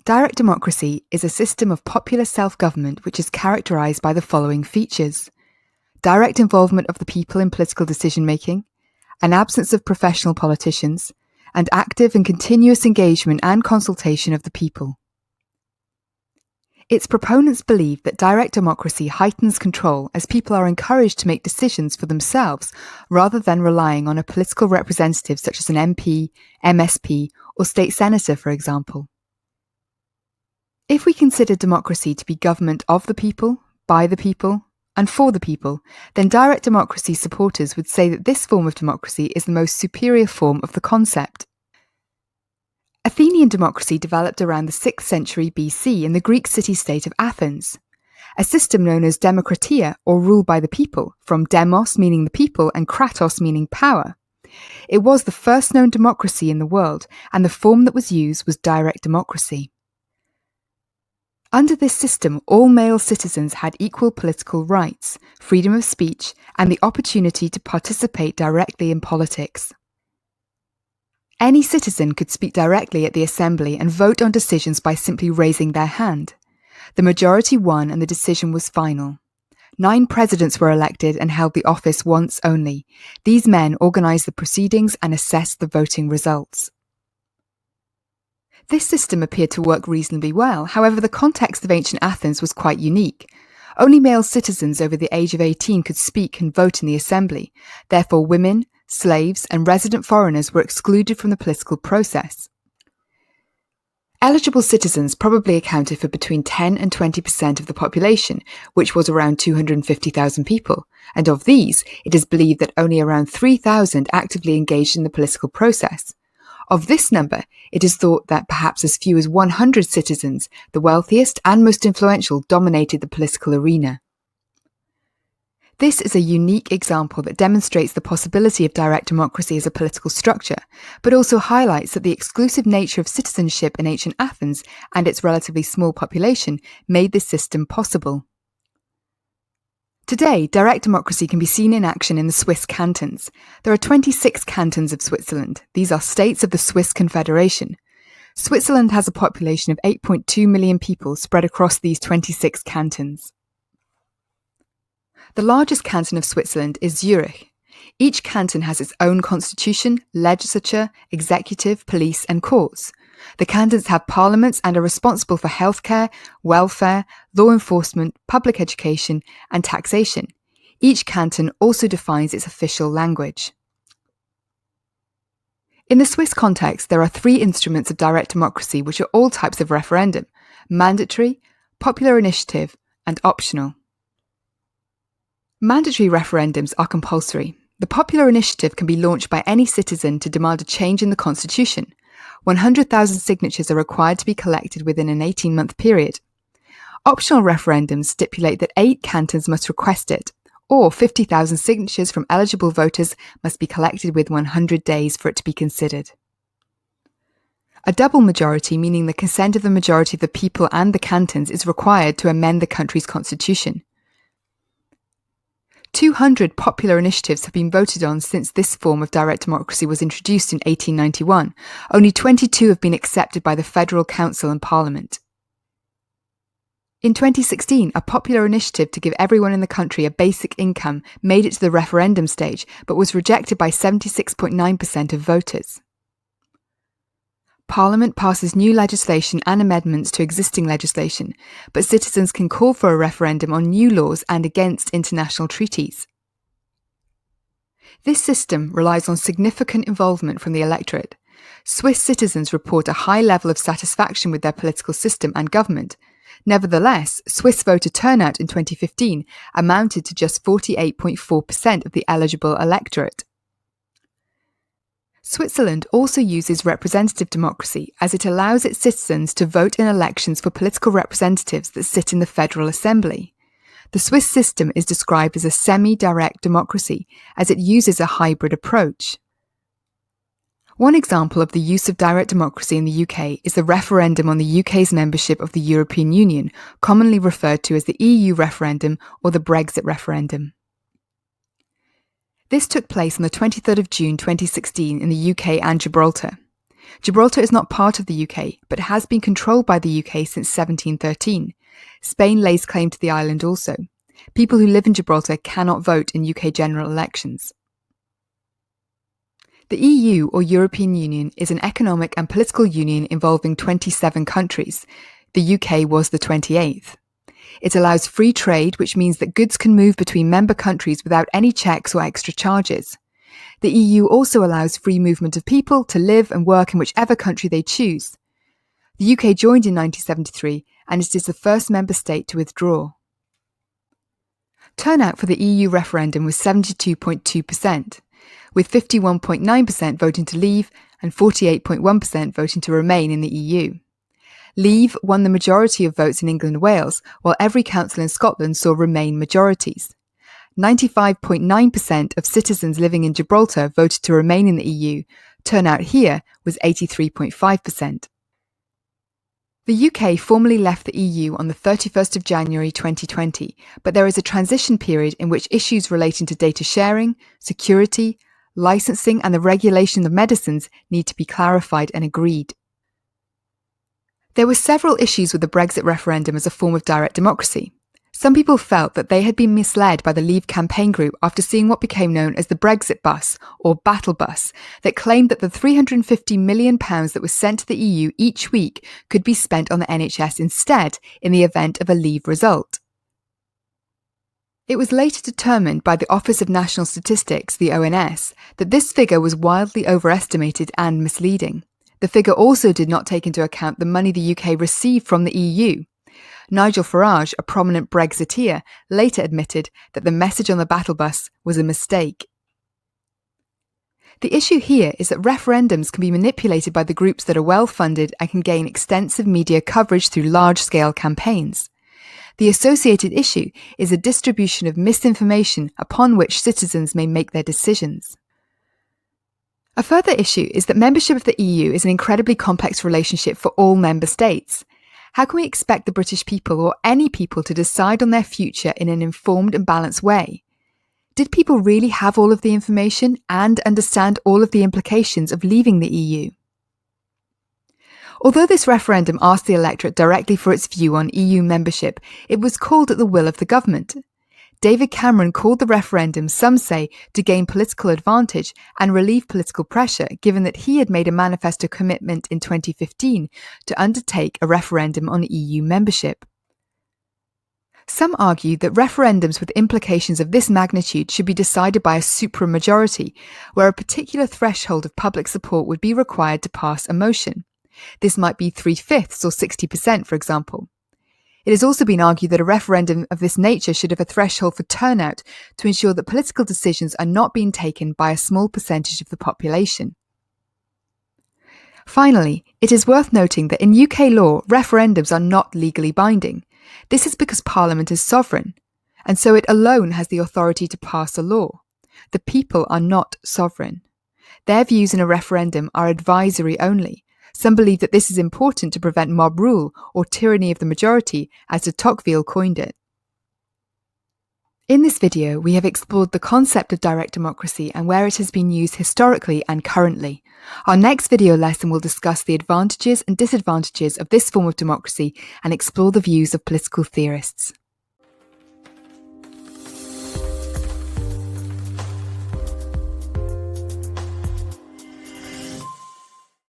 Direct democracy is a system of popular self-government which is characterized by the following features: direct involvement of the people in political decision-making, an absence of professional politicians, and active and continuous engagement and consultation of the people. Its proponents believe that direct democracy heightens control as people are encouraged to make decisions for themselves rather than relying on a political representative such as an MP, MSP, or state senator, for example. If we consider democracy to be government of the people, by the people, and for the people, then direct democracy supporters would say that this form of democracy is the most superior form of the concept. Athenian democracy developed around the 6th century BC in the Greek city-state of Athens. A system known as demokratia, or rule by the people, from demos meaning the people and kratos meaning power. It was the first known democracy in the world, and the form that was used was direct democracy. Under this system, all male citizens had equal political rights, freedom of speech, and the opportunity to participate directly in politics. Any citizen could speak directly at the assembly and vote on decisions by simply raising their hand. The majority won and the decision was final. 9 presidents were elected and held the office once only. These men organised the proceedings and assessed the voting results. This system appeared to work reasonably well. However, the context of ancient Athens was quite unique. Only male citizens over the age of 18 could speak and vote in the assembly. Therefore, women, slaves, and resident foreigners were excluded from the political process. Eligible citizens probably accounted for between 10 and 20% of the population, which was around 250,000 people, and of these, it is believed that only around 3,000 actively engaged in the political process. Of this number, it is thought that perhaps as few as 100 citizens, the wealthiest and most influential, dominated the political arena. This is a unique example that demonstrates the possibility of direct democracy as a political structure, but also highlights that the exclusive nature of citizenship in ancient Athens and its relatively small population made this system possible. Today, direct democracy can be seen in action in the Swiss cantons. There are 26 cantons of Switzerland. These are states of the Swiss Confederation. Switzerland has a population of 8.2 million people spread across these 26 cantons. The largest canton of Switzerland is Zurich. Each canton has its own constitution, legislature, executive, police, and courts. The cantons have parliaments and are responsible for healthcare, welfare, law enforcement, public education, and taxation. Each canton also defines its official language. In the Swiss context, there are 3 instruments of direct democracy which are all types of referendum: mandatory, popular initiative, and optional. Mandatory referendums are compulsory. The popular initiative can be launched by any citizen to demand a change in the constitution. 100,000 signatures are required to be collected within an 18-month period. Optional referendums stipulate that 8 cantons must request it, or 50,000 signatures from eligible voters must be collected within 100 days for it to be considered. A double majority, meaning the consent of the majority of the people and the cantons, is required to amend the country's constitution. 200 popular initiatives have been voted on since this form of direct democracy was introduced in 1891. Only 22 have been accepted by the Federal Council and Parliament. In 2016, a popular initiative to give everyone in the country a basic income made it to the referendum stage, but was rejected by 76.9% of voters. Parliament passes new legislation and amendments to existing legislation, but citizens can call for a referendum on new laws and against international treaties. This system relies on significant involvement from the electorate. Swiss citizens report a high level of satisfaction with their political system and government. Nevertheless, Swiss voter turnout in 2015 amounted to just 48.4% of the eligible electorate. Switzerland also uses representative democracy as it allows its citizens to vote in elections for political representatives that sit in the Federal Assembly. The Swiss system is described as a semi-direct democracy as it uses a hybrid approach. One example of the use of direct democracy in the UK is the referendum on the UK's membership of the European Union, commonly referred to as the EU referendum or the Brexit referendum. This took place on the 23rd of June 2016 in the UK and Gibraltar. Gibraltar is not part of the UK, but has been controlled by the UK since 1713. Spain lays claim to the island also. People who live in Gibraltar cannot vote in UK general elections. The EU, or European Union, is an economic and political union involving 27 countries. The UK was the 28th. It allows free trade, which means that goods can move between member countries without any checks or extra charges. The EU also allows free movement of people to live and work in whichever country they choose. The UK joined in 1973, and it is the first member state to withdraw. Turnout for the EU referendum was 72.2%, with 51.9% voting to leave and 48.1% voting to remain in the EU. Leave won the majority of votes in England and Wales, while every council in Scotland saw Remain majorities. 95.9% of citizens living in Gibraltar voted to remain in the EU. Turnout here was 83.5%. The UK formally left the EU on the 31st of January 2020, but there is a transition period in which issues relating to data sharing, security, licensing and the regulation of medicines need to be clarified and agreed. There were several issues with the Brexit referendum as a form of direct democracy. Some people felt that they had been misled by the Leave campaign group after seeing what became known as the Brexit bus, or battle bus, that claimed that the £350 million that was sent to the EU each week could be spent on the NHS instead in the event of a Leave result. It was later determined by the Office of National Statistics, the ONS, that this figure was wildly overestimated and misleading. The figure also did not take into account the money the UK received from the EU. Nigel Farage, a prominent Brexiteer, later admitted that the message on the battle bus was a mistake. The issue here is that referendums can be manipulated by the groups that are well-funded and can gain extensive media coverage through large-scale campaigns. The associated issue is a distribution of misinformation upon which citizens may make their decisions. A further issue is that membership of the EU is an incredibly complex relationship for all member states. How can we expect the British people or any people to decide on their future in an informed and balanced way? Did people really have all of the information and understand all of the implications of leaving the EU? Although this referendum asked the electorate directly for its view on EU membership, it was called at the will of the government. David Cameron called the referendum, some say, to gain political advantage and relieve political pressure, given that he had made a manifesto commitment in 2015 to undertake a referendum on EU membership. Some argued that referendums with implications of this magnitude should be decided by a supra-majority, where a particular threshold of public support would be required to pass a motion. This might be 3/5 or 60%, for example. It has also been argued that a referendum of this nature should have a threshold for turnout to ensure that political decisions are not being taken by a small percentage of the population. Finally, it is worth noting that in UK law, referendums are not legally binding. This is because Parliament is sovereign, and so it alone has the authority to pass a law. The people are not sovereign. Their views in a referendum are advisory only. Some believe that this is important to prevent mob rule or tyranny of the majority, as de Tocqueville coined it. In this video, we have explored the concept of direct democracy and where it has been used historically and currently. Our next video lesson will discuss the advantages and disadvantages of this form of democracy and explore the views of political theorists.